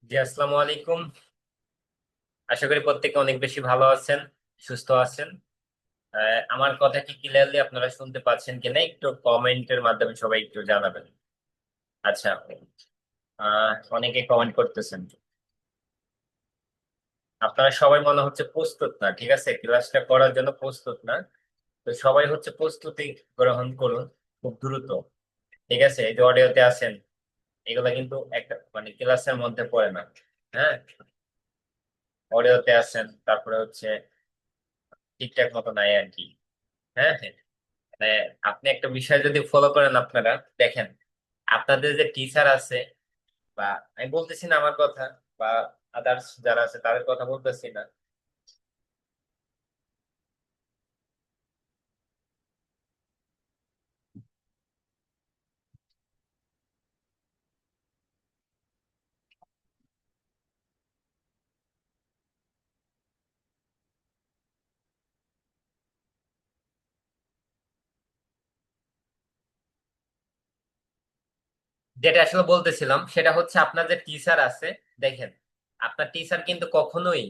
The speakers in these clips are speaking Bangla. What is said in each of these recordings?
জি, আসসালামু আলাইকুম। আশা করি প্রত্যেকে অনেক বেশি ভালো আছেন, সুস্থ আছেন। আমার কথা কি ক্লিয়ারলি আপনারা শুনতে পাচ্ছেন কিনা একটু কমেন্টের মাধ্যমে সবাই একটু জানাবেন। আচ্ছা। অনেকে কমেন্ট করতেছেন। আপনারা সবাই মনে হচ্ছে প্রস্তুত না, ঠিক আছে, ক্লাসটা করার জন্য প্রস্তুত না। তো সবাই হচ্ছে প্রস্তুতি গ্রহণ করুন খুব দ্রুত। ঠিক আছে, এই যে অডিওতে আছেন, এগুলা কিন্তু একটা মানে ক্লাসের মধ্যে পড়ে না। হ্যাঁ, অডিওতে আছেন, তারপরে হচ্ছে ঠিকঠাক মতো নাই আর কি। হ্যাঁ, হ্যাঁ। মানে আপনি একটা বিষয় যদি ফলো করেন, আপনারা দেখেন আপনাদের যে টিচার আছে, বা আমি বলতেছি না আমার কথা, বা আদার্স যারা আছে তাদের কথা বলতেছি না। যেটা আসলে বলতেছিলাম সেটা হচ্ছে আপনার যে টিচার আছে, দেখেন আপনার টিচার কিন্তু কখনোই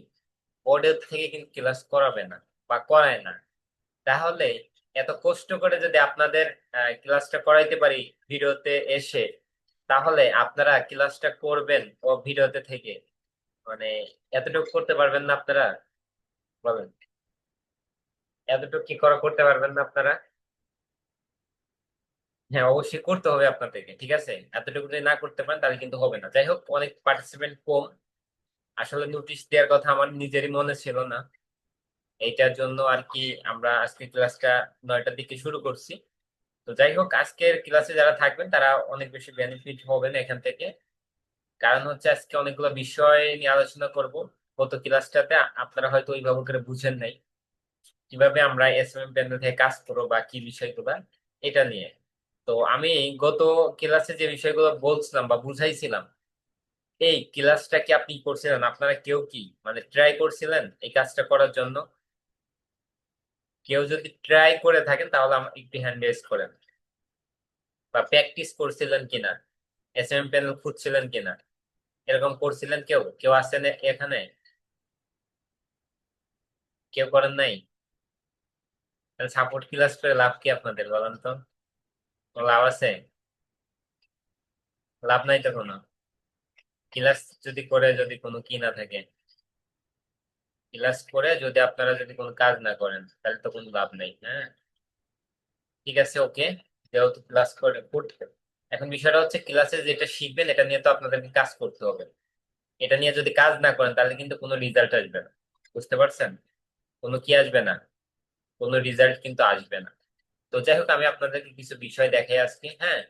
বোর্ডের থেকে কিন্তু ক্লাস করাবে না বা করায় না। তাহলে এত কষ্ট করে যদি আপনাদের ক্লাসটা করাইতে পারি ভিডিওতে এসে, তাহলে আপনারা ক্লাসটা করবেন ও ভিডিওতে থেকে, মানে এতটুকু করতে পারবেন না আপনারা? বলেন, এতটুকু কি করতে পারবেন না আপনারা? হ্যাঁ, অবশ্যই করতে হবে আপনাদেরকে, ঠিক আছে। এতটুকু যদি না করতে পারেন তাহলে কিন্তু হবে না। যাই হোক, অনেক পার্টিসিপেন্ট কম। আসলে নোটিশ দেওয়ার কথা আমার নিজেরই মনে ছিল না, এইটার জন্য আর কি আমরা আজকে ক্লাসটা 9টার দিকে শুরু করছি। তো যাই হোক, আজকের ক্লাসে যারা থাকবেন তারা অনেক বেশি বেনিফিট হবেন এখান থেকে। কারণ হচ্ছে আজকে অনেকগুলো বিষয় নিয়ে আলোচনা করব। গত ক্লাসটাতে আপনারা হয়তো ওইভাবে করে বুঝেন নাই কিভাবে আমরা এসএমএম প্যানেল থেকে কাজ করবো বা কি বিষয়গুলো, এটা নিয়ে। তো আমি গত ক্লাসে যে বিষয়গুলো বলছিলাম বা বুঝাইছিলাম, এই ক্লাসটা কি আপনি করছিলেন? আপনারা কেউ কি মানে ট্রাই করছিলেন এই কাজটা করার জন্য? কেউ যদি ট্রাই করে থাকেন তাহলে আমার একটু হ্যান্ড রেজ করেন। বা প্র্যাকটিস করছিলেন কিনা, এসএমএম প্যানেল খুঁজছিলেন কিনা, এরকম করছিলেন? কেউ কেউ আছেন এখানে? কেউ করেন নাই? তাহলে সাপোর্ট ক্লাস করে লাভ কি আপনাদের বলেন তো? কোনো লাভ আছে? লাভ নাই তো কোনো। ক্লাস যদি করে যদি কোনো কি না থাকে, ক্লাস করে যদি আপনারা যদি কোনো কাজ না করেন তাহলে তো কোনো লাভ নেই। হ্যাঁ, ঠিক আছে, ওকে। যেহেতু ক্লাস করে করতে, এখন বিষয়টা হচ্ছে ক্লাসে যেটা শিখবেন এটা নিয়ে তো আপনাদেরকে কাজ করতে হবে। এটা নিয়ে যদি কাজ না করেন তাহলে কিন্তু কোনো রেজাল্ট আসবে না। বুঝতে পারছেন? কোনো কি আসবে না, কোনো রেজাল্ট কিন্তু আসবে না। তো যাই হোক, আমি আপনাদেরকে কিছু বিষয় দেখাই আজকে। হ্যাঁ,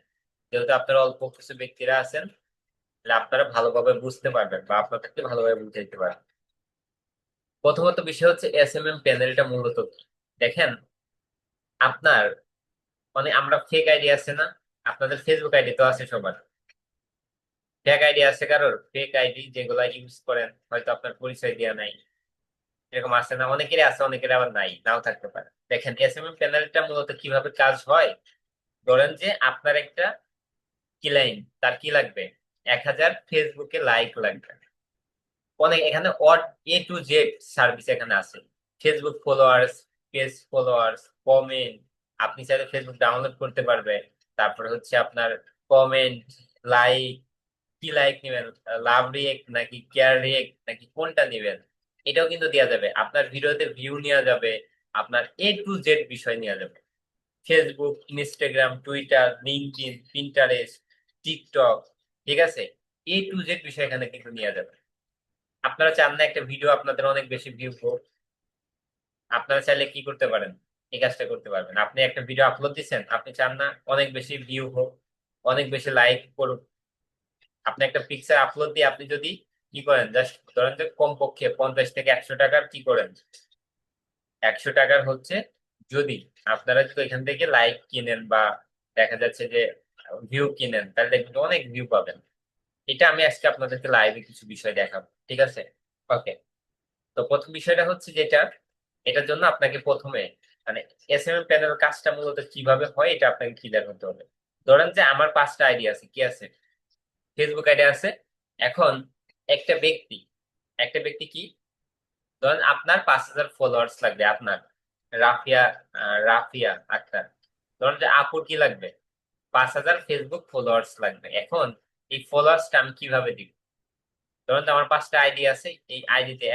যেহেতু আপনারা অল্প কিছু ব্যক্তিরা আছেন, তাহলে আপনারা ভালোভাবে বুঝতে পারবেন বা আপনাদেরকে ভালোভাবে বুঝাইতে পারবেন। প্রথমত বিষয় হচ্ছে এসএমএম প্যানেলটা মূলত কি। দেখেন, আপনার মানে আমরা ফেক আইডি আছে না, আপনাদের ফেসবুক আইডি তো আছে সবার। ফেক আইডি আছে কারোর? ফেক আইডি যেগুলা ইউজ করেন হয়তো আপনার পরিচয় দেওয়া নাই, এরকম আছে না? অনেকেরই আছে, অনেকের আবার নাই, নাও থাকতে পারে। দেখেন এসএমএম প্যানেলটা মূলত কিভাবে কাজ হয়। ধরেন যে আপনার একটা ক্লায়েন্ট, তার কি লাগবে? 1000 ফেসবুকে লাইক লাগবে। অনেক এখানে odd A to Z service এখানে আছে। Facebook followers, page followers, comment, আপনি চাইলে ফেসবুক ডাউনলোড করতে পারবে। তারপরে হচ্ছে আপনার কমেন্ট, লাইক, কি লাইক নেবেন, লাভ রিয়েক্ট নাকি কেয়ার রিয়েক্ট নাকি কোনটা নেবেন, এটাও কিন্তু দেওয়া যাবে। আপনার ভিডিওতে ভিউ নেওয়া যাবে, আপনার A to Z বিষয় নেওয়া যাবে। Facebook, Instagram, Twitter, LinkedIn, Pinterest, TikTok, ঠিক আছে, A to Z বিষয় এখানে কিন্তু নেওয়া যাবে। আপনারা চান না একটা ভিডিও আপনাদের অনেক বেশি ভিউ হোক? আপনারা চাইলে কি করতে পারেন, এই কাজটা করতে পারবেন। আপনি একটা ভিডিও আপলোড দিচ্ছেন, আপনি চান না অনেক বেশি ভিউ হোক, অনেক বেশি লাইক করুক? আপনি একটা পিকচার আপলোড দিয়ে আপনি যদি কি করেন, জাস্ট ধরেন যে কমপক্ষে 50 থেকে 100 টাকার কি করেন, 100 টাকার হচ্ছে, যদি আপনারা যদি এখান থেকে লাইক কিনেন বা দেখা যাচ্ছে যে ভিউ কিনেন, তাহলে দেখবেন অনেক ভিউ পাবেন। এটা আমি আজকে আপনাদেরকে লাইভে কিছু বিষয় দেখাবো, ঠিক আছে। ওকে। তো প্রথম বিষয়টা হচ্ছে যেটা, এটার জন্য আপনাকে প্রথমে মানে এসএমএম প্যানেল কাজটা মূলত কিভাবে হয় এটা আপনাকে ক্লিয়ার হতে হবে। ধরেন যে আমার 5টা আইডি আছে, কি আছে? ফেসবুক আইডি আছে। এখন একটা ব্যক্তি একটা ব্যক্তি কি, ধরেন আপনার 5,000 ফলোয়ার্স লাগবে আপনার, রাফিয়া রাফিয়া আক্তার। ধরেন যে আপুর কি লাগবে, 5,000 ফেসবুক ফলোয়ার্স লাগবে। এখন এই ফলোয়ার্সটা আমি কিভাবে দিব? ধরুন তো আমার 5টা আইডি আছে, এই আইডিতে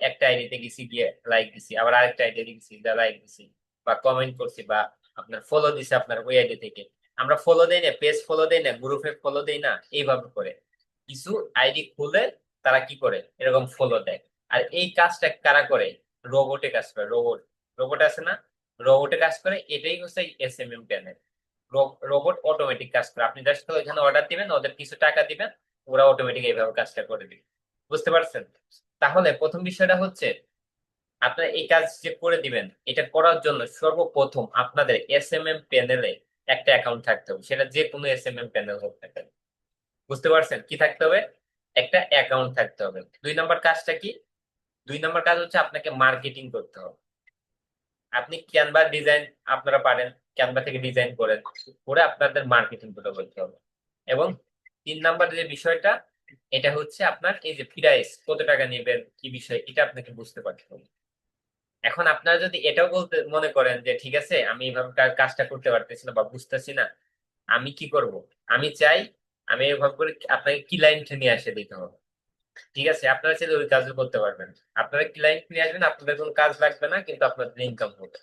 একটা আইডিতে গেছি গিয়ে লাইক দিছি, আবার আরেকটা আইডিতে গেছি লাইক দিছি, বা কমেন্ট করছি, বা আপনার ফলো দিছি আপনার ওই আইডি থেকে। আমরা ফলো দেই না, পেজ ফলো দেই না, গ্রুপে ফলো দেই না, এইভাবে করে কিছু আইডি খুলে তারা কি করে এরকম ফলো দেয়। আর এই কাজটা কারা করে? রোবটে কাজ করে, রোবট। রোবট আছে না, রোবটে কাজ করে। এটাই হচ্ছে এসএমএম প্যানেল। রোবট অটোমেটিক কাজ করে, আপনি জাস্ট ওইখানে অর্ডার দিবেন, ওদের কিছু টাকা দিবেন, ওরা অটোমেটিক এইভাবে কাজটা করে দিবে। বুঝতে পারছেন? তাহলে প্রথম বিষয়টা হচ্ছে, আপনারা এই কাজ যে করে দিবেন, এটা করার জন্য সর্বপ্রথম আপনাদের এসএমএম প্যানেলে একটা অ্যাকাউন্ট থাকতে হবে, সেটা যে কোনো এসএমএম প্যানেল হোক না কেন। বুঝতে পারছেন? কি থাকতে হবে? একটা অ্যাকাউন্ট থাকতে হবে। 2 নম্বর কাজটা কি? 2 নম্বর কাজ হচ্ছে আপনাকে মার্কেটিং করতে হবে। আপনি ক্যানভা ডিজাইন, আপনারা পারেন, ক্যানভা থেকে ডিজাইন করেন, করে আপনাদের মার্কেটিং গুলো করতে হবে। এবং 3 নম্বর যে বিষয়টা, এটা হচ্ছে আপনার এই যে প্রাইস কত টাকা নেবেন, কি বিষয়, এটা আপনাকে বুঝতে পারতে হবে। এখন আপনারা যদি এটাও বলতে মনে করেন যে ঠিক আছে, আমি এইভাবে কাজটা করতে পারতেছি না বা বুঝতেছি না, আমি কি করব, আমি চাই আমি এভাবে করে আপনাকে ক্লায়েন্ট নিয়ে আসে দিতে হবে। ঠিক আছে, আপনারা চাইলে ওই কাজও করতে পারবেন। আপনারা ক্লায়েন্ট নিয়ে আসবেন, আপনাদের কোনো কাজ লাগবে না, কিন্তু আপনাদের ইনকাম হবে।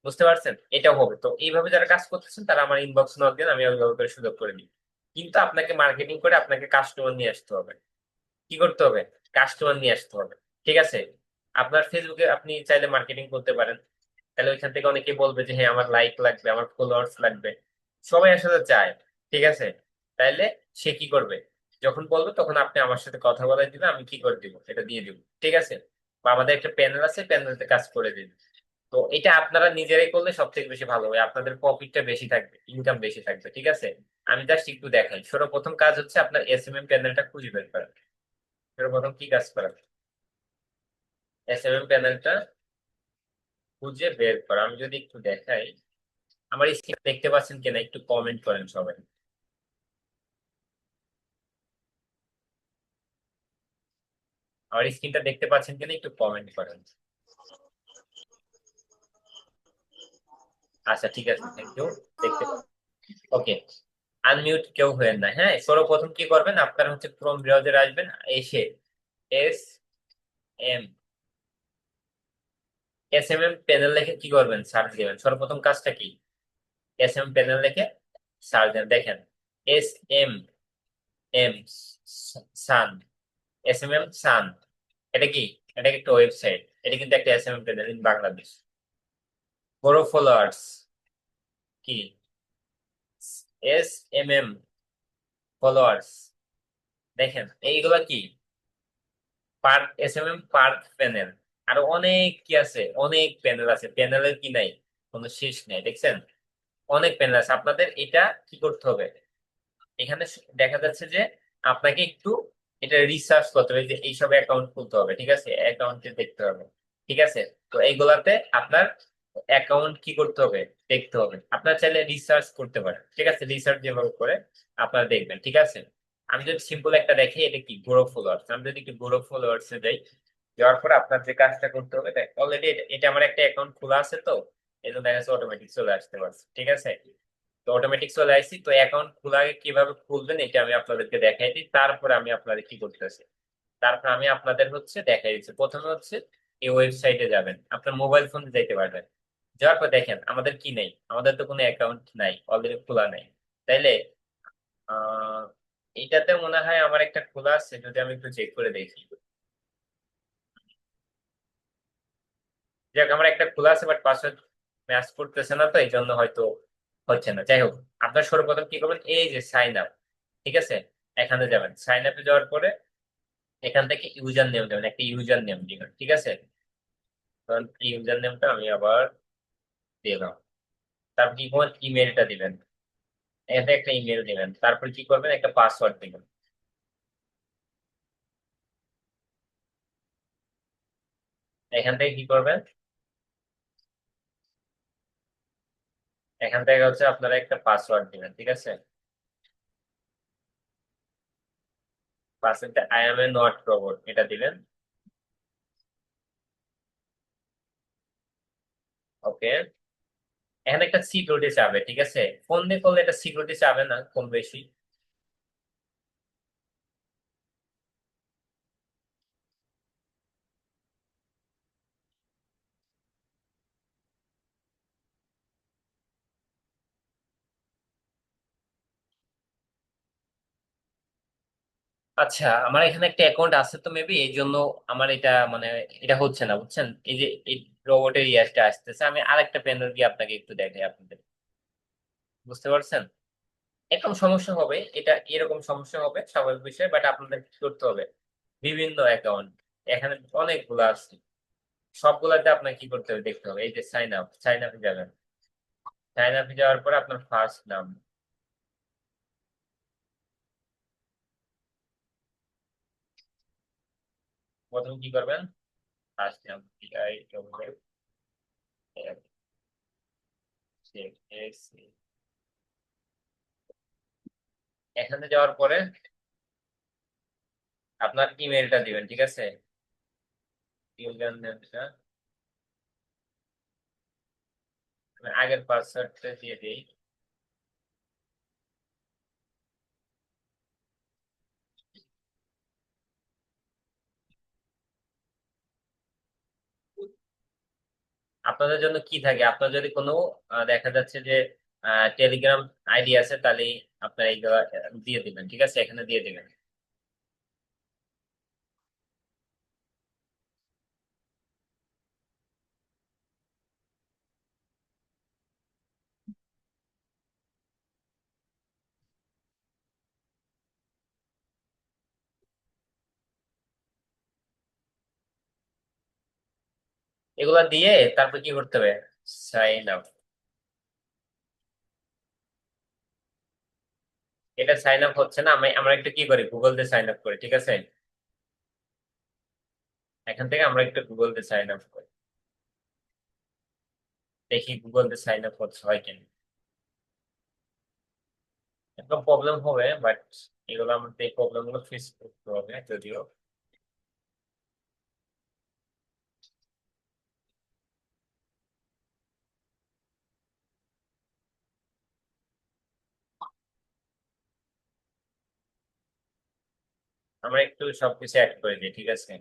বুঝতে পারছেন? এটাও হবে। তো এইভাবে যারা কাজ করতেছেন তারা আমার ইনবক্স নক দেন, আমি ওইভাবে করে সুযোগ করে দিই। কিন্তু আপনাকে মার্কেটিং করে আপনাকে কাস্টমার নিয়ে আসতে হবে। কি করতে হবে? কাস্টমার নিয়ে আসতে হবে। ঠিক আছে, আপনার ফেসবুকে আপনি চাইলে মার্কেটিং করতে পারেন। তাহলে ওইখান থেকে অনেকে বলবে যে হ্যাঁ আমার লাইক লাগবে, আমার ফলোয়ার্স লাগবে। সবাই আসলে চায়। ঠিক আছে, তাইলে সে কি করবে? যখন বলবে তখন আপনি আমার সাথে কথা বলে দিবেন, আমি কি করে দিব, এটা দিয়ে দিব। ঠিক আছে, বা আমাদের একটা প্যানেল আছে, প্যানেলতে কাজ করে দিন। তো এটা আপনারা নিজেরাই করলে সব থেকে বেশি ভালো হয়, আপনাদের প্রফিটটা বেশি থাকবে, ইনকাম বেশি থাকবে। ঠিক আছে, আমি জাস্ট একটু দেখাই। সর্বপ্রথম কাজ হচ্ছে আপনার এসএমএম প্যানেলটা খুঁজে বের করা। সর্বপ্রথম কি কাজ করা? এসএমএম প্যানেলটা খুঁজে বের করা। আমি যদি একটু দেখাই, আমার স্ক্রিন দেখতে পাচ্ছেন কিনা একটু কমেন্ট করেন সবাই। আমার স্ক্রিনটা দেখতে পাচ্ছেন কিনা একটু কমেন্ট করেন। আচ্ছা ঠিক আছে, থ্যাংক ইউ। দেখতে, ওকে। আনমিউট কেউ হবেন না, হ্যাঁ। সর্বপ্রথম কি করবেন, আপনার হচ্ছে ক্রোম ব্রাউজারে আসবেন, এসে এস এম এসএমএম প্যানেল লিখে কি করবেন, সার্চ দিবেন। সর্বপ্রথম কাজটা কি? এসএমএম প্যানেল লিখে সার্চ দেন, দেখেন এস এম সান, এসএমএম সান। এটা কি? এটা কি একটা ওয়েবসাইট? এটা কিন্তু একটা এসএমএম প্যানেল ইন বাংলাদেশ। বড় ফলোয়ার্স কি? SMM followers. দেখেন এইগুলা কি? Park, SMM park panel. আরো অনেক কি আছে, অনেক প্যানেল আছে, প্যানেলের কি নাই, কোনো শেষ নেই। দেখছেন? অনেক প্যানেল আছে। আপনাদের এটা কি করতে হবে, এখানে দেখা যাচ্ছে যে আপনাকে একটু এটা রিসার্চ করতে হবে, যে এইসব অ্যাকাউন্ট খুলতে হবে। ঠিক আছে, অ্যাকাউন্টে দেখতে হবে। ঠিক আছে, তো এইগুলাতে আপনার অ্যাকাউন্ট কি করতে হবে, দেখতে হবে। আপনার চাইলে রিসার্চ করতে পারেন। ঠিক আছে, রিসার্চ যেভাবে করে আপনারা দেখবেন। ঠিক আছে, আমি যদি সিম্পল একটা দেখি, এটা কি গ্রো ফলোয়ার্স। আমি যদি একটু গ্রো ফলোয়ার্স এ যাই, যাওয়ার পরে আপনার যে কাজটা করতে হবে, অলরেডি এটা আমার একটা অ্যাকাউন্ট খোলা আছে, তো এই জন্য দেখা যাচ্ছে অটোমেটিক চলে আসতে পারছে। ঠিক আছে, তো অটোমেটিক চলে আসছি। তো অ্যাকাউন্ট খোলা কিভাবে খুলবেন এটা আমি আপনাদেরকে দেখাই দিই, তারপরে আমি আপনাদের কি করতেছি। তারপর আমি আপনাদের হচ্ছে দেখাই দিচ্ছি। প্রথমে হচ্ছে এই ওয়েবসাইটে যাবেন, আপনার মোবাইল ফোনে যাইতে পারবেন। যাওয়ার পর দেখেন আমাদের কি নেই, আমাদের তো কোনো অ্যাকাউন্ট নাই, অলরেডি খোলা নাই। তাইলে আহ এইটাতে মনে হয় আমার একটা খোলা আছে, যদি আমি একটু চেক করে দেখি। যাক, আমার একটা খোলা আছে, বাট পাসওয়ার্ড ম্যাচ করতেছে না, তো এই জন্য হয়তো হচ্ছে না। যাই হোক, আপনার সর্বপ্রথম কি করবেন, এই যে সাইন আপ। ঠিক আছে, এখানে যাবেন, সাইন আপে যাওয়ার পরে এখান থেকে ইউজার নেম দেবেন, একটা ইউজার নেম দিবেন। ঠিক আছে, কারণ ইউজার নেমটা আমি আবার দিলাম। তারপর কি করবেন, ইমেলটা দিবেন। এখান থেকে একটা ইমেল দিবেন। তারপর কি করবেন, একটা পাসওয়ার্ড দিবেন। এখান থেকে কি করবেন, এখান থেকে হচ্ছে আপনারা একটা পাসওয়ার্ড দিবেন। ঠিক আছে, পার্সেন্টে I M A not robot এটা দিলেন। ওকে, এখানে একটা সিকিউরিটি চাবে, ঠিক আছে? ফোন দিয়ে করলে এটা সিকিউরিটি চাবে না কম বেশি। আচ্ছা, আমার এখানে একটা অ্যাকাউন্ট আছে তো মেবি এই জন্য আমার এটা মানে এটা হচ্ছে না, বুঝছেন? এই যে এই রোবটের ইয়াসটা আসতেছে, আমি আরেকটা প্যানেল দিয়ে আপনাকে একটু দেখাই আপনাদের। বুঝতে পারছেন? এরকম সমস্যা হবে, এটা এরকম সমস্যা হবে স্বাভাবিক বিষয়, বাট আপনাদের কি করতে হবে, বিভিন্ন অ্যাকাউন্ট এখানে অনেকগুলো আছে, সবগুলাতে আপনার কি করতে হবে দেখতে হবে। এই যে সাইন আপ, সাইন আপে যাবেন। সাইন আপে যাওয়ার পরে আপনার ফার্স্ট নাম, প্রথম কি করবেন, ফার্স্ট নাম এখানে যাওয়ার পরে আপনার ইমেলটা দিবেন, ঠিক আছে? ইউজার নেমটা আমি আগের পাসওয়ার্ডটা দিয়ে দিই। আপনাদের জন্য কি থাকে, আপনার যদি কোনো দেখা যাচ্ছে যে টেলিগ্রাম আইডি আছে, তাহলে আপনার এইগুলা দিয়ে দিবেন, ঠিক আছে? এখানে দিয়ে দিবেন। এগুলা দিয়ে তারপর কি করতে হবে, সাইন আপ। এটা সাইন আপ হচ্ছে না, আমরা একটু কি করি, গুগল দিয়ে সাইন আপ করি, ঠিক আছে? এখান থেকে আমরা একটু গুগল দিয়ে সাইন আপ করি, দেখি গুগল দিয়ে সাইন আপ হচ্ছে হয় কিনা। একটা প্রবলেম হবে, বাট এগুলো আমাদের এই প্রবলেম গুলো ফেস করতে হবে যদিও। আমরা একটু সবকিছু অ্যাড করে দিই, ঠিক আছে?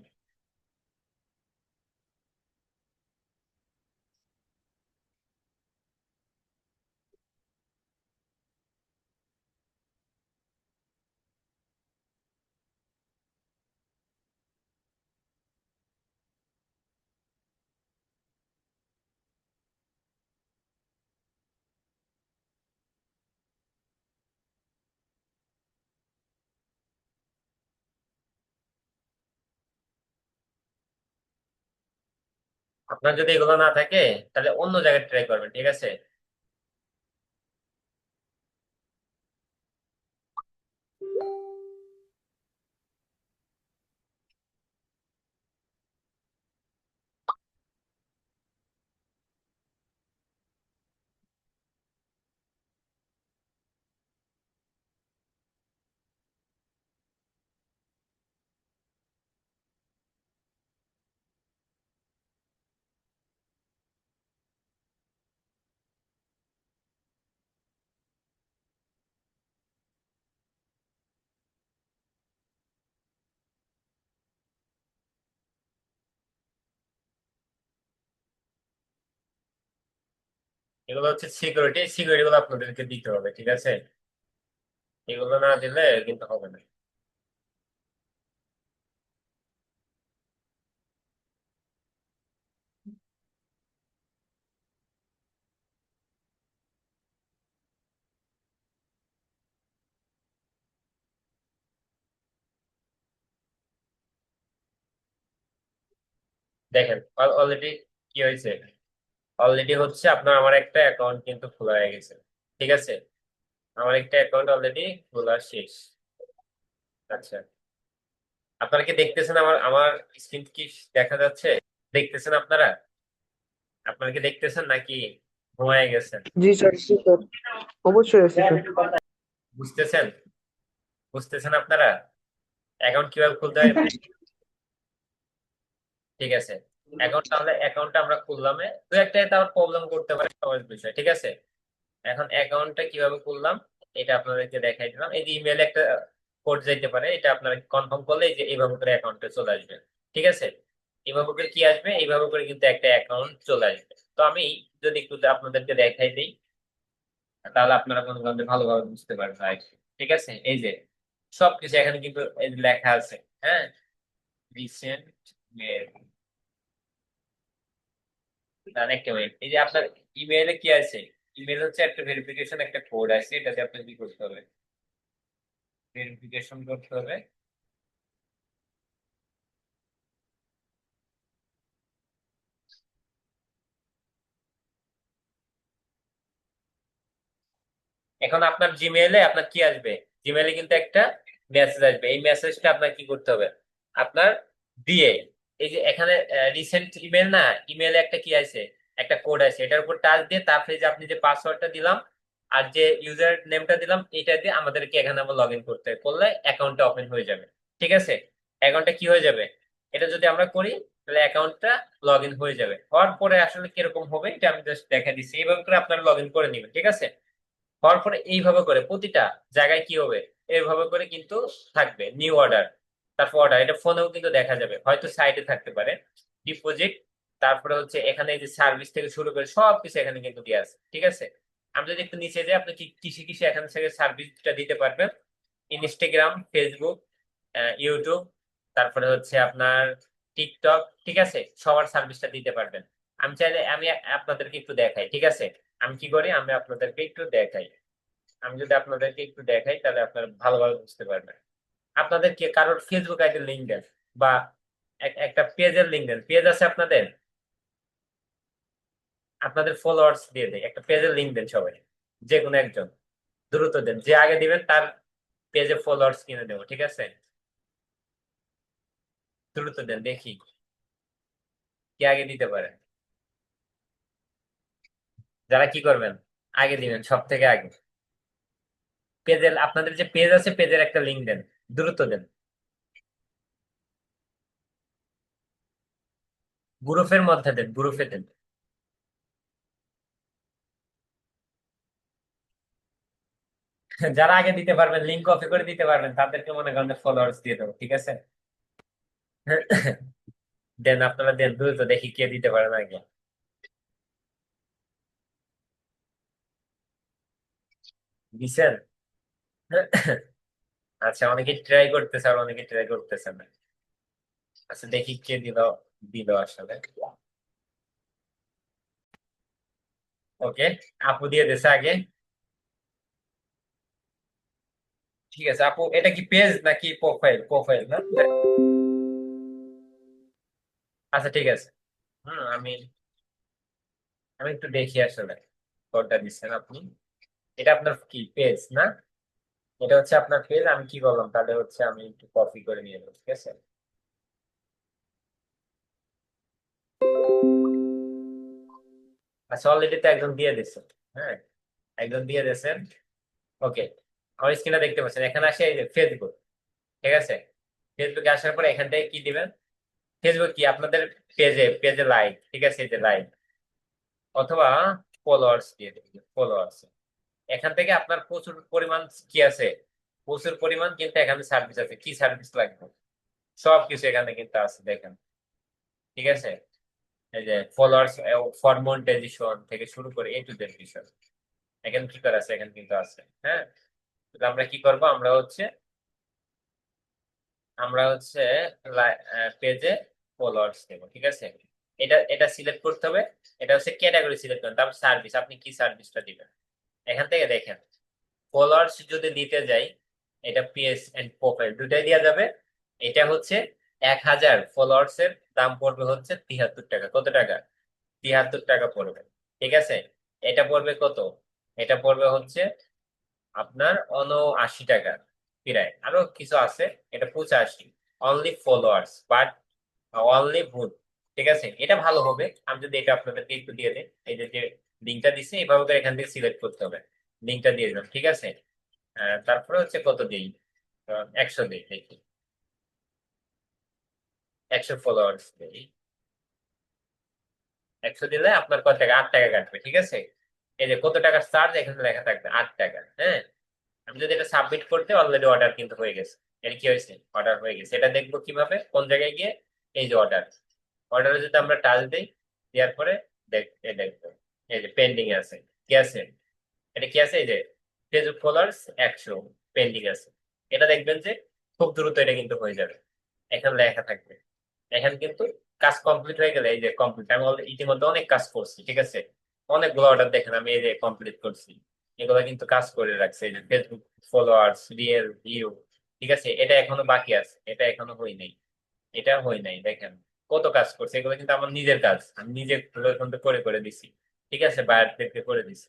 আপনার যদি এগুলো না থাকে তাহলে অন্য জায়গায় ট্রাই করবেন, ঠিক আছে? এগুলো হচ্ছে সিকিউরিটি, সিকিউরিটি গুলো আপনাদেরকে দিতে হবে, ঠিক আছে? এগুলো না দিলে কিন্তু হবে না। দেখেন অলরেডি কি হয়েছে, অলরেডি হচ্ছে আপনার আমার একটা অ্যাকাউন্ট কিন্তু খোলা হয়ে গেছে, ঠিক আছে? আমার একটা অ্যাকাউন্ট অলরেডি খোলা শেষ। আচ্ছা, আপনারা কি দেখতেছেন, আমার আমার স্ক্রিন কি দেখা যাচ্ছে? দেখতেছেন আপনারা? আপনারা কি দেখতেছেন নাকি ঘুমায় গেছেন? জি স্যার, জি স্যার, অবশ্যই আছে স্যার। বুঝতেছেন? বুঝতেছেন আপনারা? অ্যাকাউন্ট কিভাবে খুলতে হয়? ঠিক আছে, অ্যাকাউন্ট, তাহলে অ্যাকাউন্টটা আমরা খুললাম, দু একটা তার প্রবলেম করতে পারে, সহজ বিষয়। ঠিক আছে, এখন অ্যাকাউন্টটা কিভাবে খুললাম এটা আপনাদেরকে দেখাই দিলাম। এই যে ইমেলে একটা কোড যাইতে পারে, এটা আপনারা কনফার্ম করলে এই যে এইভাবে করে অ্যাকাউন্টে চলে আসবে। ঠিক আছে, এইভাবে করে কি আসবে, এইভাবে করে কিন্তু একটা অ্যাকাউন্ট চলে আসবে। তো আমি যদি একটু আপনাদেরকে দেখাই দিই, তাহলে আপনারা মনে করেন যে ভালোভাবে বুঝতে পারবেন আর কি। ঠিক আছে, এই যে সবকিছু এখানে কিন্তু এই যে লেখা আছে, হ্যাঁ, রিসেন্ট মেল। একটা মিনিট, এই যে আপনার ইমেইলে কি আছে, ইমেল হচ্ছে একটা ভেরিফিকেশন, একটা কোড আছে, এটাতে আপনার কি করতে হবে, ভেরিফিকেশন করতে হবে। এখন আপনার জিমেইলে আপনার কি আসবে, জিমেইলে কিন্তু একটা মেসেজ আসবে। এই মেসেজটা আপনার কি করতে হবে, আপনার দিয়ে, এই যে এখানে রিসেন্ট ইমেল না, ইমেলে একটা কি আছে, একটা কোড আছে, এটার উপর টাচ দিয়ে তারপরে যে আপনি যে পাসওয়ার্ডটা দিলাম আর যে ইউজার নেমটা দিলাম, এটা দিয়ে আমাদেরকে এখানে আবার লগ ইন করতে হবে। করলে অ্যাকাউন্টটা ওপেন হয়ে যাবে। ঠিক আছে, অ্যাকাউন্টটা কি হয়ে যাবে, এটা যদি আমরা করি তাহলে অ্যাকাউন্টটা লগ ইন হয়ে যাবে। হওয়ার পরে আসলে কিরকম হবে এটা আমি জাস্ট দেখা দিচ্ছি, এইভাবে করে আপনারা লগ ইন করে নেবেন। ঠিক আছে, হওয়ার পরে এইভাবে করে প্রতিটা জায়গায় কি হবে, এইভাবে করে কিন্তু থাকবে নিউ অর্ডার, তারপর অর্ডার, এটা ফোনেও কিন্তু দেখা যাবে, হয়তো সাইটে থাকতে পারে ডিপোজিট, তারপরে হচ্ছে এখানে এই যে সার্ভিস থেকে শুরু করে সবকিছু এখানে কিন্তু দিয়ে আছে। ঠিক আছে, আমি যদি একটু নিচে যাই, আপনি কি কিসে কিসে এখান থেকে সার্ভিসটা দিতে পারবেন, ইনস্টাগ্রাম, ফেসবুক, ইউটিউব, তারপরে হচ্ছে আপনার টিকটক, ঠিক আছে, সবার সার্ভিসটা দিতে পারবেন। আমি চাইলে আমি আপনাদেরকে একটু দেখাই। ঠিক আছে, আমি কি করি, আমি আপনাদেরকে একটু দেখাই, আমি যদি আপনাদেরকে একটু দেখাই তাহলে আপনারা ভালোভাবে বুঝতে পারবেন। আপনাদের কি কারোর ফেসবুক আইডির লিঙ্ক দেন, বা একটা পেজের লিঙ্ক দেন, পেজ আছে আপনাদের, আপনাদের ফলোয়ার্স দিয়ে দেয়, একটা পেজের লিঙ্ক দেন সবাই, যে কোনো একজন, দ্রুত দেন, যে আগে দিবেন তার পেজে ফলোয়ার্স কিনে দেবো। ঠিক আছে, দ্রুত দেন, দেখি কে আগে দিতে পারে। যারা কি করবেন, আগে দিবেন সব থেকে আগে, পেজের, আপনাদের যে পেজ আছে পেজের একটা লিঙ্ক দেন, দ্রুত দেন, গ্রুপের মধ্যে দেন, গ্রুপে দেন। যারা আগে দিতে পারবেন, লিঙ্ক কপি করে দিতে পারবেন, তাদেরকে মনে করেন ফলোয়ার্স দিয়ে দেবো। ঠিক আছে, দেন, আপনারা দেন দ্রুত, দেখি কে দিতে পারেন আগে। দিছেন? আচ্ছা, অনেকে ট্রাই করতেছে আর অনেকে ট্রাই করতেছে না। আচ্ছা, দেখি কে দিল, দিল আসলে। ওকে, আপু দিয়ে দিছে আগে। ঠিক আছে আপু, এটা কি পেজ নাকি প্রোফাইল? প্রোফাইল না? আচ্ছা ঠিক আছে, আমি আমি একটু দেখি আসলে কোনটা দিচ্ছেন আপনি। এটা আপনার কি পেজ না? এটা হচ্ছে আপনার পেজ, আমি কি করলাম তাহলে হচ্ছে আমি একটু কপি করে নিয়ে নেবো। ঠিক আছে, আচ্ছা, অলরেডি তো একজন দিয়ে দিচ্ছেন। হ্যাঁ, একজন দিয়ে দিয়েছেন। ওকে, আমার স্ক্রিনে দেখতে পাচ্ছেন, এখানে আসে এই যে ফেসবুক। ঠিক আছে, ফেসবুকে আসার পরে এখান থেকে কি দিবেন, ফেসবুক কি আপনাদের পেজে পেজে লাইক, ঠিক আছে, এই যে লাইক, অথবা ফলোয়ার্স দিয়ে দিবেন, ফলোয়ার্স। এখান থেকে আপনার প্রচুর পরিমাণ কি আছে, প্রচুর পরিমাণ কিন্তু এখানে সার্ভিস আছে, কি সার্ভিস লাগবে সবকিছু এখানে কিন্তু আছে, দেখেন। ঠিক আছে, এই যে ফলোয়ার্স, ফর মনিটাইজেশন থেকে শুরু করে এ টু জেড বিষয় এখানে কি করা আছে, এখানে কিন্তু আছে। হ্যাঁ, তো আমরা কি করব, আমরা হচ্ছে পেজে ফলোয়ার্স দেবো। ঠিক আছে, এটা এটা সিলেক্ট করতে হবে, এটা হচ্ছে ক্যাটাগরি সিলেক্ট করতে, তারপর সার্ভিস, আপনি কি সার্ভিসটা দিবেন। এখান থেকে দেখেন, ফলোয়ার্স যদি দিতে যাই, এটা পেজ এন্ড প্রোফাইল দুটাই দেওয়া যাবে। এটা হচ্ছে 1000 ফলোয়ার্স এর দাম পড়বে হচ্ছে 73 টাকা। কত টাকা? 73 টাকা পড়বে। ঠিক আছে, এটা পড়বে কত, এটা পড়বে হচ্ছে আপনার 79 টাকা, প্রায় আরো কিছু আছে, এটা 85, অনলি ফলোয়ার্স বাট অনলি ভুল। ঠিক আছে, এটা ভালো হবে। আমি যদি এটা আপনাদেরকে একটু দিয়ে দিই, এই যে যে লিঙ্কটা দিচ্ছি, এইভাবে করে এখান থেকে সিলেক্ট করতে হবে, লিঙ্কটা দিয়ে দিলাম। ঠিক আছে, তারপরে হচ্ছে কত দিই, 100 দিই, দেখি 100 ফলোয়ার্স, 100 দিলে আপনার কত টাকা, 8 টাকা কাটবে। ঠিক আছে, এই যে কত টাকার চার্জ এখানে লেখা থাকবে 8 টাকা। হ্যাঁ, আমি যদি এটা সাবমিট করতে, অলরেডি অর্ডার কিন্তু হয়ে গেছে। এর কি হয়েছে, অর্ডার হয়ে গেছে। এটা দেখবো কিভাবে, কোন জায়গায় গিয়ে, এই যে অর্ডার, অর্ডারে যদি আমরা টাচ দিই, দেওয়ার পরে দেখবো এই যে পেন্ডিং এ আছে। কি আছে, এটা কি আছে, এই যে ফেসবুক ফলোয়ার্স 100 পেন্ডিং আছে। এটা দেখবেন যে খুব দ্রুত এটা কিন্তু হয়ে যাবে, এখানে লেখা থাকবে। এখানে কিন্তু কাজ কমপ্লিট হয়ে গেলে, এই যে কমপ্লিট, আমি ইতিমধ্যে অনেক কাজ করছি। ঠিক আছে, অনেকগুলো অর্ডার দেখেন আমি এই যে কমপ্লিট করছি। এগুলো কিন্তু কাজ করে রাখছে, এই যে ফেসবুক ফলোয়ার্স, রিয়েল ভিউ। ঠিক আছে, এটা এখনো বাকি আছে, এটা এখনো হই নাই, এটা হই নাই। দেখেন কত কাজ করছে, এগুলো কিন্তু আমার নিজের কাজ, আমি নিজে কিন্তু করে করে দিছি। ঠিক আছে, বাইরেদেরকে করে দিছি।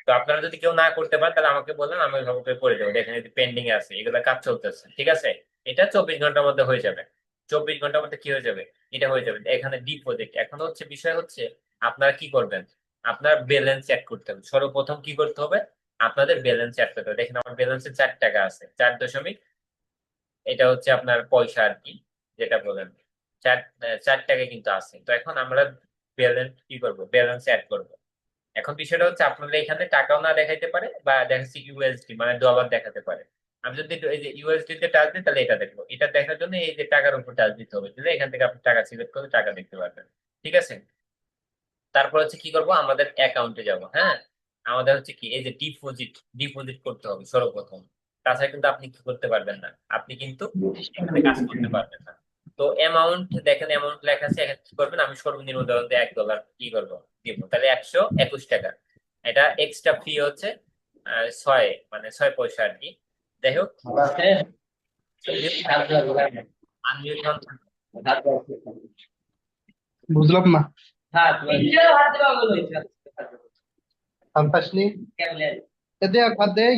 তো আপনারা যদি কেউ না করতে পারেন, তাহলে আমাকে বলেন, আমি ওইভাবে করে করে দেবো। দেখেন এই পেন্ডিং এ আছে, এগুলো কাজ চলতেছে। ঠিক আছে, এটা 24 ঘন্টার মধ্যে হয়ে যাবে। 24 ঘন্টার মধ্যে কি হয়ে যাবে, এটা হয়ে যাবে। এখানে ডিপোজিট, এখন হচ্ছে বিষয় হচ্ছে আপনারা কি করবেন, আপনার ব্যালেন্স অ্যাড করতে হবে। সর্বপ্রথম কি করতে হবে, আপনাদের ব্যালেন্স অ্যাড করতে হবে। দেখেন আমার ব্যালেন্সে 4 টাকা আছে, 4 দশমিক, এটা হচ্ছে আপনার পয়সা আর কি, যেটা বলেন, 4 টাকা কিন্তু আছে। তো এখন আমরা ব্যালেন্স কি করবো, ব্যালেন্স অ্যাড করবো। এখন বিষয়টা হচ্ছে আপনাদের এখানে টাকাও না দেখাইতে পারে, বা দেখাচ্ছে ইউএসডি মানে ডলার দেখাতে পারে। আমি যদি এই যে ইউএসডি তে টাচ দিই, তাহলে এটা দেখবো। এটা দেখার জন্য এই যে টাকার উপর টাচ দিতে হবে, দিলে এখান থেকে আপনি টাকা সিলেক্ট করে টাকা দেখতে পারবেন। ঠিক আছে, তারপর হচ্ছে কি করব, আমাদের অ্যাকাউন্টে যাব। হ্যাঁ, আমাদের হচ্ছে কি, এই যে ডিপোজিট, ডিপোজিট করতে হবে সর্বপ্রথম। তাছাড়া কিন্তু আপনি কি করতে পারবেন না, আপনি কিন্তু এখানে কাজ করতে পারবেন না। তো অ্যামাউন্ট, দেখেন অ্যামাউন্ট লেখা আছে, এখানে কি করবেন, আমি সর্বনিম্ন ধরুন $1 কি করবো, দিব, তাহলে 121 টাকা। এটা এক্সট্রা ফি হচ্ছে 6 পয়সা আর কি। যাই হোক, আনমিউট হন। বুঝলাম না। সন্তাসনি এতে একবার দেই।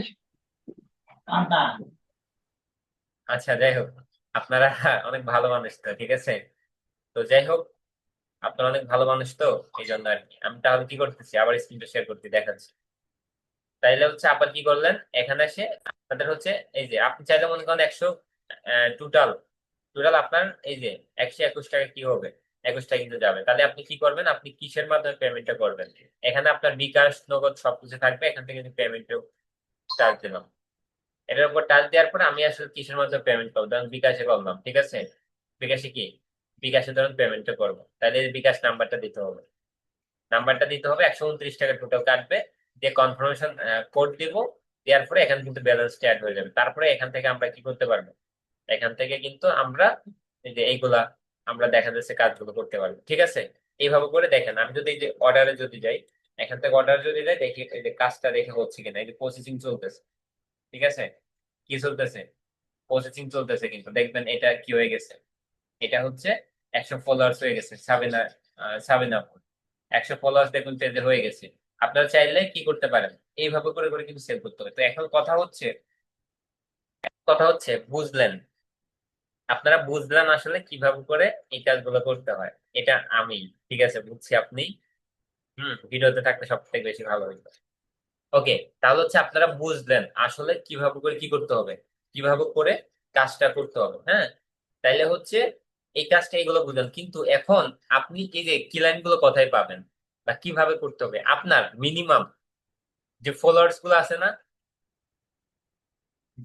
আচ্ছা, যাই হোক, আপনারা অনেক ভালো মানুষ তো। ঠিক আছে, তো যাই হোক, আপনারা অনেক ভালো মানুষ তো, এই জন্য আর কি। আমি তাহলে কি করতেছি, আবার স্ক্রিনটা শেয়ার করতে দেখাচ্ছি। তাইলে হচ্ছে আবার কি করলেন, এখানে এসে আপনাদের হচ্ছে, এই যে আপনি চাইলে মনে করেন 100, টোটাল, টোটাল আপনার এই যে 121 টাকা কি হবে, 21 টাকা কিন্তু যাবে। তাহলে আপনি কি করবেন, আপনি কিসের মাধ্যমে পেমেন্টটা করবেন, এখানে আপনার বিকাশ, নগদ সবকিছু থাকবে। এখান থেকে কিন্তু পেমেন্টও চার্জ দিলাম। এটার উপর টাচ দেওয়ার পর আমি আসলে কিসের মাধ্যমে পেমেন্ট করবো, ধরুন বিকাশে করলাম। ঠিক আছে, বিকাশে কি, বিকাশে ধরুন পেমেন্টটা করবো, তাহলে এই বিকাশ নাম্বারটা দিতে হবে। নাম্বারটা দিতে হবে, 129 টাকা টোটাল কাটবে, দিয়ে কনফার্মেশন কোড দিব। দেওয়ার পরে এখানে কিন্তু ব্যালেন্স অ্যাড হয়ে যাবে। তারপরে এখান থেকে আমরা কি করতে পারবো, এখান থেকে কিন্তু আমরা এই যে এইগুলা আমরা দেখা যাচ্ছে কাজগুলো করতে পারবো। ঠিক আছে, এইভাবে করে দেখেন, আমি যদি এই যে অর্ডারে যদি যাই, এখান থেকে অর্ডার যদি যাই, দেখি এই যে কাজটা দেখে হচ্ছে কিনা, এই যে প্রসেসিং চলতেছে। ঠিক আছে, কি চলতেছে, প্রসেসিং চলতেছে, কিন্তু দেখবেন এটা কি হয়ে গেছে, এটা হচ্ছে 100 ফলোয়ার্স হয়ে গেছে। সাবিনা, সাবিনা আপু, 100 ফলোয়ার্স দেখুন পেজে হয়ে গেছে। আপনারা চাইলে কি করতে পারেন, এইভাবে করে করে কিন্তু সেল করতে হবে। তো এখন কথা হচ্ছে বুঝলেন, আপনারা বুঝলেন আসলে কিভাবে করে এই কাজগুলো করতে হয়। এটা আমি, ঠিক আছে, বুঝছি আপনি, ভিডিওতে থাকলে সব থেকে বেশি ভালো হইতো। ওকে, তাহলে হচ্ছে আপনারা বুঝলেন আসলে কিভাবে করে কি করতে হবে, কিভাবে করে কাজটা করতে হবে। হ্যাঁ, তাইলে হচ্ছে এই কাজটা, এগুলো বুঝলেন। কিন্তু এখন আপনি এই যে ক্লায়েন্ট গুলো কোথায় পাবেন, বা কিভাবে করতে হবে, আপনার মিনিমাম যে ফলোয়ার্স গুলো আছে না,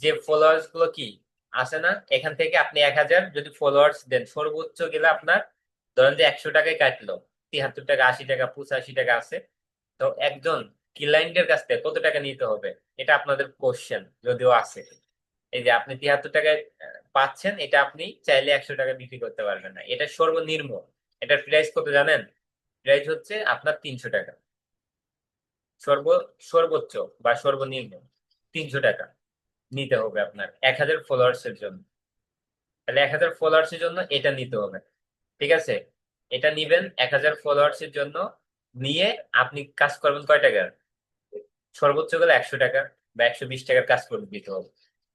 যে ফলোয়ার্স গুলো কি আছে না, এখান থেকে আপনি 1000 যদি ফলোয়ার্স দেন, সর্বোচ্চ গেলে আপনার ধরেন যে 100 টাকায় কাটলো, 73 টাকা, 80 টাকা, 85 টাকা আছে। তো একজন ক্লায়েন্টের কাছ থেকে কত টাকা নিতে হবে, এটা আপনাদের কোশ্চেন যদিও আছে। এই যে আপনি 73 টাকায় পাচ্ছেন, এটা আপনি চাইলে 100 টাকা বিক্রি করতে পারবেন না, এটা সর্বনিম্ন। এটার প্রাইস কত জানেন, প্রাইস হচ্ছে আপনার 300 টাকা। সর্ব সর্বোচ্চ বা সর্বনিম্ন 300 টাকা নিতে হবে আপনার 1000 ফলোয়ার্স এর জন্য। তাহলে 1000 ফলোয়ার্স এর জন্য এটা নিতে হবে। ঠিক আছে, এটা নিবেন 1000 ফলোয়ার্স এর জন্য। নিয়ে আপনি কাজ করবেন কয় টাকার, সর্বোচ্চ গেলে 100 টাকা বা 120 টাকার কাজ করে দিতে হবে।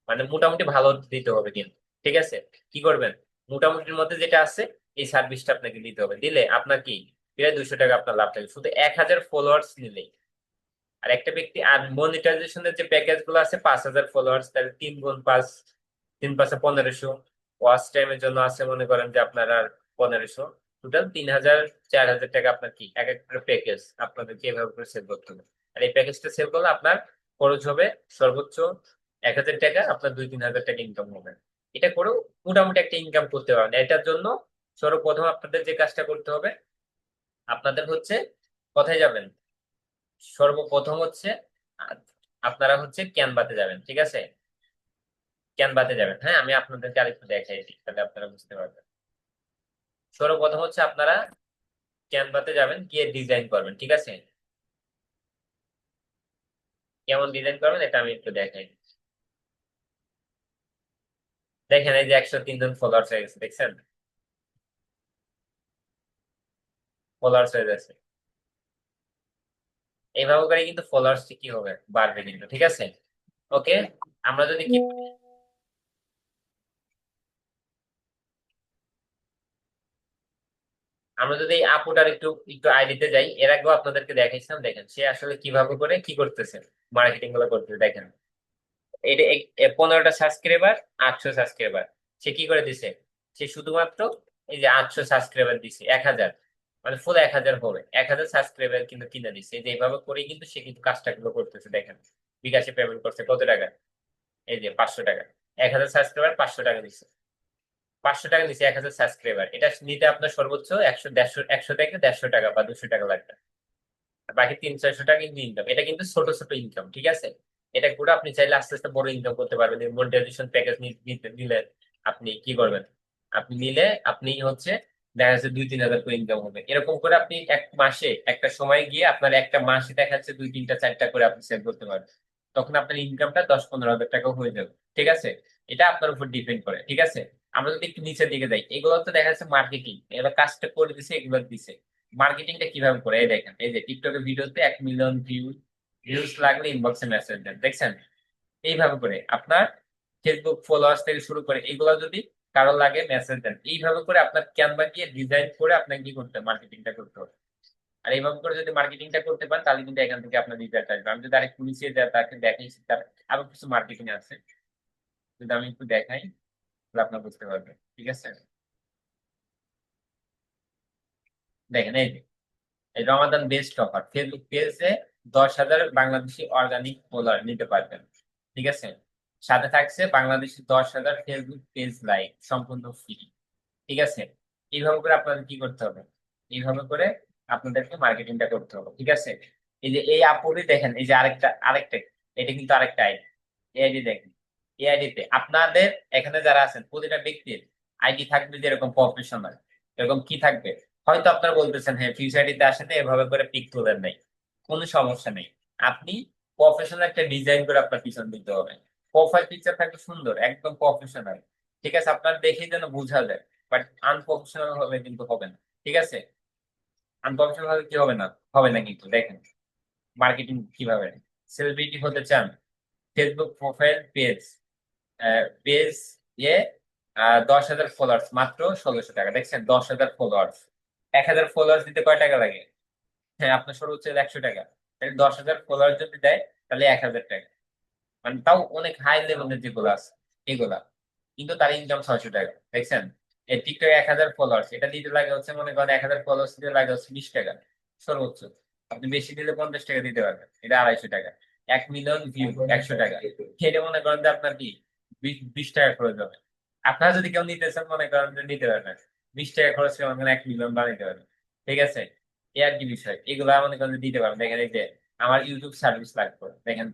মানে মোটামুটি ভালো দিতে হবে কিন্তু। ঠিক আছে, কি করবেন, মোটামুটির মধ্যে যেটা আছে, এই সার্ভিসটা আপনাকে দিতে হবে। দিলে আপনার কি, প্রায় 200 টাকা আপনার লাভ থাকবে, শুধু 1000 ফলোয়ার্স নিলেই। আর একটা ব্যক্তি, আর মনিটাইজেশনের যে প্যাকেজ গুলো আছে, 5000 ফলোয়ার্স, তাহলে 3 গুণ 5, 3 5 1500। ওয়াচ টাইমের জন্য আছে মনে করেন যে আপনার আর 1500, টোটাল 3000 4000 টাকা আপনার কি এক একটা প্যাকেজ আপনাদেরকে এভাবে করে সেল করতে হবে। আর এই প্যাকেজটা সেল করলে আপনার খরচ হবে সর্বোচ্চ 1000 টাকা, আপনার 2-3000 টাকা ইনকাম হবে। এটা করেও মোটামুটি একটা ইনকাম করতে পারবেন। এটার জন্য সর্বপ্রথম আপনাদের যে কাজটা করতে হবে, আপনাদের হচ্ছে কোথায় যাবেন, সর্বপ্রথম হচ্ছে আ- আপনারা হচ্ছে ক্যানভাতে যাবেন, ঠিক আছে? ক্যানভাতে যাবেন। হ্যাঁ, আমি আপনাদেরকে আরেকটু দেখাই দিই, তাহলে আপনারা বুঝতে পারবেন। সর্বপ্রথম হচ্ছে আপনারা ক্যানভাতে যাবেন, গিয়ে ডিজাইন করবেন, ঠিক আছে? কেমন ডিজাইন করবেন এটা আমি একটু দেখাই দিই। দেখেন এই যে 103 জন ফলোয়ার্স হয়ে গেছে, দেখছেন? ফলোয়ার্স হয়ে গেছে। এইভাবে করে কিন্তু ফলোয়ার্স কি হবে, বাড়বে কিন্তু, ঠিক আছে? ওকে, আমরা যদি কি আমরা যদি এই আপুটার একটু একটু আইডিতে যাই, এর আগেও আপনাদেরকে দেখাইছিলাম, দেখেন সে আসলে কিভাবে করে কি করতেছে, মার্কেটিং গুলো করতেছে। দেখেন এটা 15টা সাবস্ক্রাইবার, 800 সাবস্ক্রাইবার, সে কি করে দিছে, সে শুধুমাত্র এই যে 800 সাবস্ক্রাইবার দিছে, 1000, মানে ফুল 1000 হবে, 1000 সাবস্ক্রাইবার কিন্তু কিনে দিচ্ছে। এই যে এইভাবে করেই কিন্তু সে কিন্তু কাজটা গুলো করতেছে। দেখেন বিকাশে পেমেন্ট করছে কত টাকা, এই যে 500 টাকা, 1000 সাবস্ক্রাইবার 500 টাকা দিচ্ছে। 500 টাকা দিচ্ছে 1000 সাবস্ক্রাইবার, এটা নিতে আপনার সর্বোচ্চ 100 থেকে 150 টাকা বা 200 টাকা লাগবে। আর বাকি 300-400 টাকা কিন্তু ইনকাম। এটা কিন্তু ছোট ছোট ইনকাম, ঠিক আছে? এটা করে আপনি চাইলে আস্তে আস্তে বড় ইনকাম করতে পারবেন। মনিটাইজেশন প্যাকেজ নিলে আপনি কি করবেন, আপনি নিলে আপনি হচ্ছে দেখা যাচ্ছে 2-3 হাজার করে ইনকাম হবে। এরকম করে আপনি এক মাসে একটা সময় গিয়ে আপনার একটা মাসে দেখা যাচ্ছে 2-3টা 4টা করে আপনি সেল করতে পারবেন। তখন আপনার ইনকামটা 10-15 হাজার টাকা হয়ে যাবে, ঠিক আছে? এটা আপনার উপর ডিপেন্ড করে, ঠিক আছে? আমরা যদি একটু নিচের দিকে যাই, এগুলো তো দেখা যাচ্ছে মার্কেটিং, এরা কাজটা করে দিছে, এগুলো দিছে। মার্কেটিংটা কিভাবে করে, এই দেখেন এই যে টিকটকের ভিডিওতে 1 মিলিয়ন ভিউজ লাগলে ইনবক্সে মেসেজ দেন, দেখছেন? এইভাবে করে আপনার ফেসবুক ফলোয়ার্স থেকে শুরু করে এগুলো যদি কারো লাগে মেসেজ দেন। এইভাবে করে আপনার ক্যানভা দিয়ে ডিজাইন করে আপনাকে কি করতে হবে, মার্কেটিংটা করতে হবে। আর এইভাবে করে যদি মার্কেটিংটা করতে পারেন, তাহলে কিন্তু এখান থেকে আপনার রিজাল্ট আসবে। আমি যদি আরেকটু নিচে তাকে দেখাইছি, তার আরো কিছু মার্কেটিং আছে, যদি আমি একটু দেখাই তাহলে আপনার বুঝতে পারবেন, ঠিক আছে? দেখেন এই যে এই রমাদান বেস্ট অফার, ফেসবুক পেজে 10,000 বাংলাদেশি অর্গানিক ফলোয়ার নিতে পারবেন, ঠিক আছে? সাথে থাকছে বাংলাদেশি 10,000 ফেসবুক পেজ লাইক, সম্পূর্ণ ফ্রি, ঠিক আছে? এইভাবে করে আপনাদের কি করতে হবে, এইভাবে করে আপনাদেরকে মার্কেটিংটা করতে হবে, ঠিক আছে? এই যে এই আপুরি দেখেন, এই যে আরেকটা আরেকটা এটা কিন্তু আরেকটা আইডি, এই আইডি দেখেন। এই আইডিতে আপনাদের এখানে যারা আছেন প্রতিটা ব্যক্তির আইডি থাকবে যেরকম প্রফেশনাল, এরকম কি থাকবে। হয়তো আপনারা বলতেছেন হ্যাঁ ফিউচার আইডিতে আসেন এভাবে করে পিক তোলেন নাই, কোনো সমস্যা নেই। আপনি প্রফেশনাল একটা ডিজাইন করে আপনার পিছন দিতে হবে। প্রোফাইল পিকচার থাকবে সুন্দর একদম প্রফেশনাল, ঠিক আছে? আপনার দেখে যেন বোঝা যায়। বাট আনপ্রফেশনাল হলে কিন্তু হবে না, ঠিক আছে? আনপ্রফেশনাল হলে কি হবে না, হবে না কিন্তু। দেখেন মার্কেটিং কিভাবে, সেলিব্রিটি হতে চান, ফেসবুক প্রোফাইল পেজ, পেজ ইয়ে 10,000 ফলোয়ার্স মাত্র 1,600 টাকা, দেখছেন? 10,000 ফলোয়ার্স, 1,000 ফলোয়ার্স দিতে কয় টাকা লাগে? হ্যাঁ, আপনার সর্বোচ্চ 100 টাকা। তাহলে 10,000 ফলোয়ার্স যদি দেয় তাহলে 1,000 টাকা, মানে তাও অনেক হাই লেভেলের যেগুলো আছে এগুলা, কিন্তু তার ইনকাম 600 টাকা, দেখছেন? এই টিকটক 1,000 ফলোয়ার্স, এটা দিতে লাগে হচ্ছে মনে করেন 1,000 ফলোয়ার্স দিতে লাগে হচ্ছে 20 টাকা সর্বোচ্চ। আপনি বেশি দিলে 50 টাকা দিতে পারবেন, এটা 250 টাকা। 1 মিলিয়ন ভিউ 100 টাকা, এটা মনে করেন যে আপনার কি 20 টাকা খরচ হবে। আপনারা যদি কেউ নিতে চান মনে করেন যে নিতে পারবেন, 20 টাকা খরচ করে মনে করেন 1 মিলিয়ন বানাইতে পারবেন, ঠিক আছে? এই আর কি বিষয়, এগুলা মনে করেন যে দিতে পারবেন। দেখেন এই যে আমার ইউটিউব সার্ভিস লাগবে, দেখেন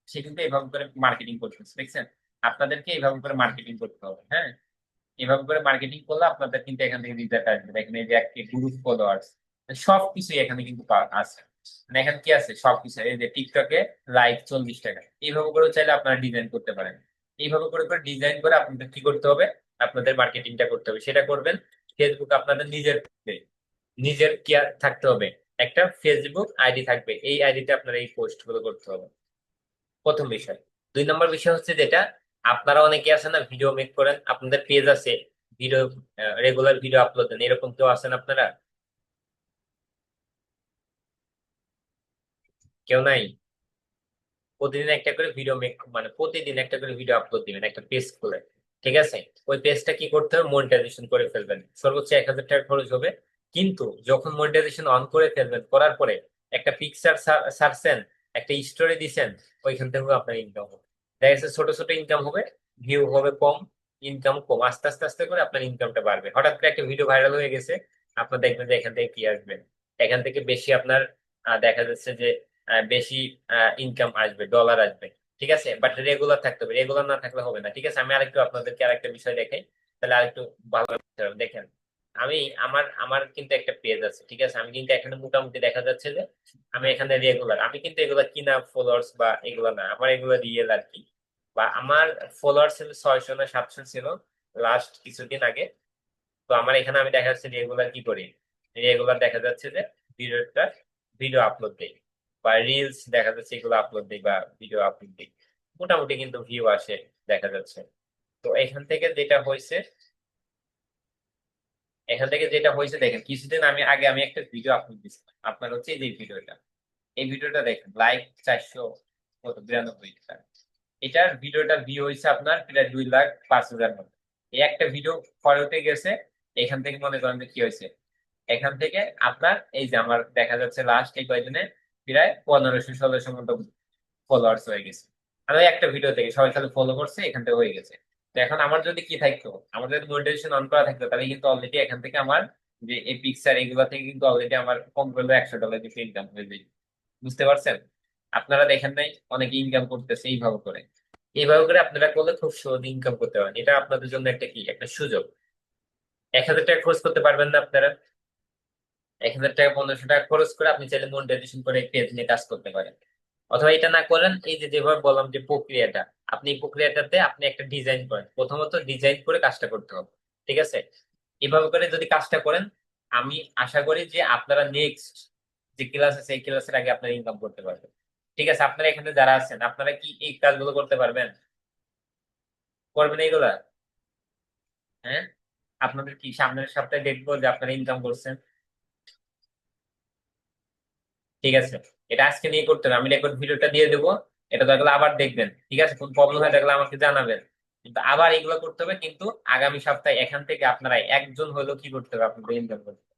সে কিন্তু এভাবে করে মার্কেটিং করতেছে, দেখছেন? আপনাদেরকে এইভাবে করে মার্কেটিং করতে হবে, হ্যাঁ? এভাবে করে মার্কেটিং করলে আপনাদের কিন্তু এখান থেকে রিজাল্ট আসবে। দেখেন এই যে একটা গ্রুপ ফলোয়ার্স, সবকিছু এখানে কিন্তু আছে, মানে এখানে কি আছে সবকিছু। এই যে টিকটকে লাইক 40 টাকা, এইভাবে করে চাইলে আপনারা ডিজাইন করতে পারেন। এইভাবে করে করে ডিজাইন করে আপনাদের কি করতে হবে, আপনাদের মার্কেটিংটা করতে হবে। সেটা করবেন ফেসবুক, আপনাদের নিজের নিজের কি থাকতে হবে, একটা ফেসবুক আইডি থাকবে, এই আইডিতে আপনার এই পোস্ট গুলো করতে হবে, প্রথম বিষয়। 2 নম্বর বিষয় হচ্ছে যেটা, আপনারা অনেকে আছেন না ভিডিও মেক করেন, আপনাদের পেজ আছে, ভিডিও রেগুলার ভিডিও আপলোড দেন, এরকম কেউ আছেন আপনারা? কেউ নাই? প্রতিদিন একটা করে ভিডিও মেক, মানে প্রতিদিন একটা করে ভিডিও আপলোড দিবেন একটা পেজ খুলে, ঠিক আছে, ওই পেজটা কি করতে হবে, মনিটাইজেশন করে ফেলবেন, সর্বোচ্চ 1,000 টাকা খরচ হবে। কিন্তু যখন মনিটাইজেশন অন করে ফেলবেন, করার পরে একটা পিকচার ছাড়ছেন, একটা স্টোরি দিছেন, ওইখান থেকেও আপনার ইনকাম হবে। দেখা যাচ্ছে ছোট ছোট ইনকাম হবে, ভিউ হবে কম, ইনকাম কম, আস্তে আস্তে আস্তে করে আপনার ইনকামটা বাড়বে। হঠাৎ করে একটা ভিডিও ভাইরাল হয়ে গেছে, আপনার দেখবেন যে এখান থেকে কি আসবে, এখান থেকে বেশি আপনার দেখা যাচ্ছে যে বেশি ইনকাম আসবে, ডলার আসবে। ঠিক আছে, বাট রেগুলার থাকতে হবে, রেগুলার না থাকলে হবে না। ঠিক আছে, আমি আরেকটু আপনাদেরকে আরেকটা বিষয় দেখাই, তাহলে আরেকটু ভালো বুঝতে পারবেন। দেখেন, আমি আমার আমার কিন্তু একটা পেজ আছে, ঠিক আছে, আমি কিন্তু এখানে মোটামুটি দেখা যাচ্ছে যে আমি এখানে রেগুলার, আমি কিন্তু এগুলা কিনা ফলোয়ার্স বা এগুলো না, আমার এগুলো রিয়েল আর কি। বা আমার ফলোয়ার ছিল 600 না 700 ছিল লাস্ট কিছুদিন আগে। তো আমার এখানে আমি দেখা যাচ্ছে রেগুলার কি করি, রেগুলার দেখা যাচ্ছে যে ভিডিওটা ভিডিও আপলোড দিই, বা রিলস দেখা যাচ্ছে এগুলো আপলোড দিই, বা ভিডিও আপলোড দিই, মোটামুটি কিন্তু ভিউ আসে দেখা যাচ্ছে। তো এখান থেকে যেটা হয়েছে দেখেন, কিছুদিন আমি আগে আমি একটা ভিডিও আপলোড দিচ্ছিলাম, আপনার হচ্ছে এই যে ভিডিওটা, এই ভিডিওটা দেখেন, লাইক 492 টা, এটার ভিডিওটার ভিউ হয়েছে আপনার প্রায় 2,05,000 মতো। এই একটা ভিডিও পরে উঠে গেছে, এখান থেকে মনে করেন যে কি হয়েছে, এখান থেকে আপনার এই যে আমার দেখা যাচ্ছে লাস্ট এই কয়েকদিনে প্রায় 1500-1600 মতো ফলোয়ার্স হয়ে গেছে। আর ওই একটা ভিডিও থেকে সবাই খালি ফলো করছে, এখান থেকে হয়ে গেছে। তো এখন আমার যদি কি থাকতো, আমার যদি মনিটাইজেশন অন করা থাকতো, তাহলে কিন্তু অলরেডি এখান থেকে আমার যে এই পিকচার এগুলা থেকে কিন্তু অলরেডি আমার কম করলে $100 কিছু ইনকাম হয়ে যায়। বুঝতে পারছেন? আপনারা দেখেন নাই অনেকে ইনকাম করতেছে এইভাবে করে, এইভাবে করে আপনারা করলে খুব সহজে ইনকাম করতে পারেন। এটা আপনাদের জন্য একটা কি, একটা সুযোগ। 1,000 টাকা খরচ করতে পারবেন না আপনারা? 1,000 টাকা 1,500 টাকা খরচ করে আপনি চাইলে মনিটাইজেশন করে পেজ নিয়ে কাজ করতে পারেন। অথবা এটা না করেন, এই যে যেভাবে বললাম যে প্রক্রিয়াটা, আপনি এই প্রক্রিয়াটাতে আপনি একটা ডিজাইন করেন, প্রথমত ডিজাইন করে কাজটা করতে হবে। ঠিক আছে, এভাবে করে যদি কাজটা করেন, আমি আশা করি যে আপনারা নেক্সট যে ক্লাস আছে এই ক্লাসের আগে আপনারা ইনকাম করতে পারবেন। ঠিক আছে, আপনারা এখানে যারা আছেন, আপনারা কি এই কাজগুলো করতে পারবেন? করবেন এইগুলা? হ্যাঁ, আপনাদের কি সামনের সপ্তাহে দেখবো যে আপনারা ইনকাম করছেন? ঠিক আছে, এটা আজকে নিয়ে করতে হবে, আমি রেকর্ড ভিডিওটা দিয়ে দেবো, এটা দেখলে আবার দেখবেন। ঠিক আছে, কোন প্রবলেম হয় দেখলে আমাকে জানাবেন। কিন্তু আবার এগুলো করতে হবে, কিন্তু আগামী সপ্তাহে এখান থেকে আপনারা একজন হলেও কি করতে হবে, আপনাদের ইনকাম করতে হবে।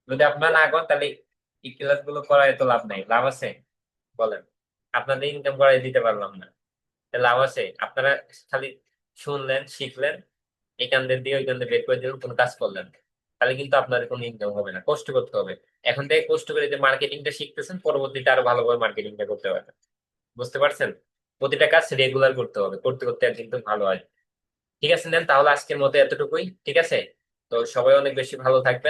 যদি আপনারা না করেন, তাহলে এই ক্লাস গুলো করায় তো লাভ নাই, লাভ আছে? বলেন, আপনাদের ইনকাম করাই দিতে পারলাম না, তাহলে লাভ আছে? আপনারা খালি শুনলেন, শিখলেন, এখান দিয়ে ওইখান দিয়ে বের করে দিলেন, কোনো কাজ করলেন না। তাহলে কিন্তু আপনার কোনো ইনকাম হবে না, কষ্ট করতে হবে। এখন থেকে কষ্ট করে যে মার্কেটিংটা শিখতেছেন, পরবর্তীতে আরো ভালোভাবে মার্কেটিংটা করতে পারবেন। বুঝতে পারছেন? প্রতিটা কাজ রেগুলার করতে হবে, করতে করতে আর কিন্তু ভালো হয়। ঠিক আছে, নেন তাহলে আজকের মতো এতটুকুই। ঠিক আছে, তো সবাই অনেক বেশি ভালো থাকবেন।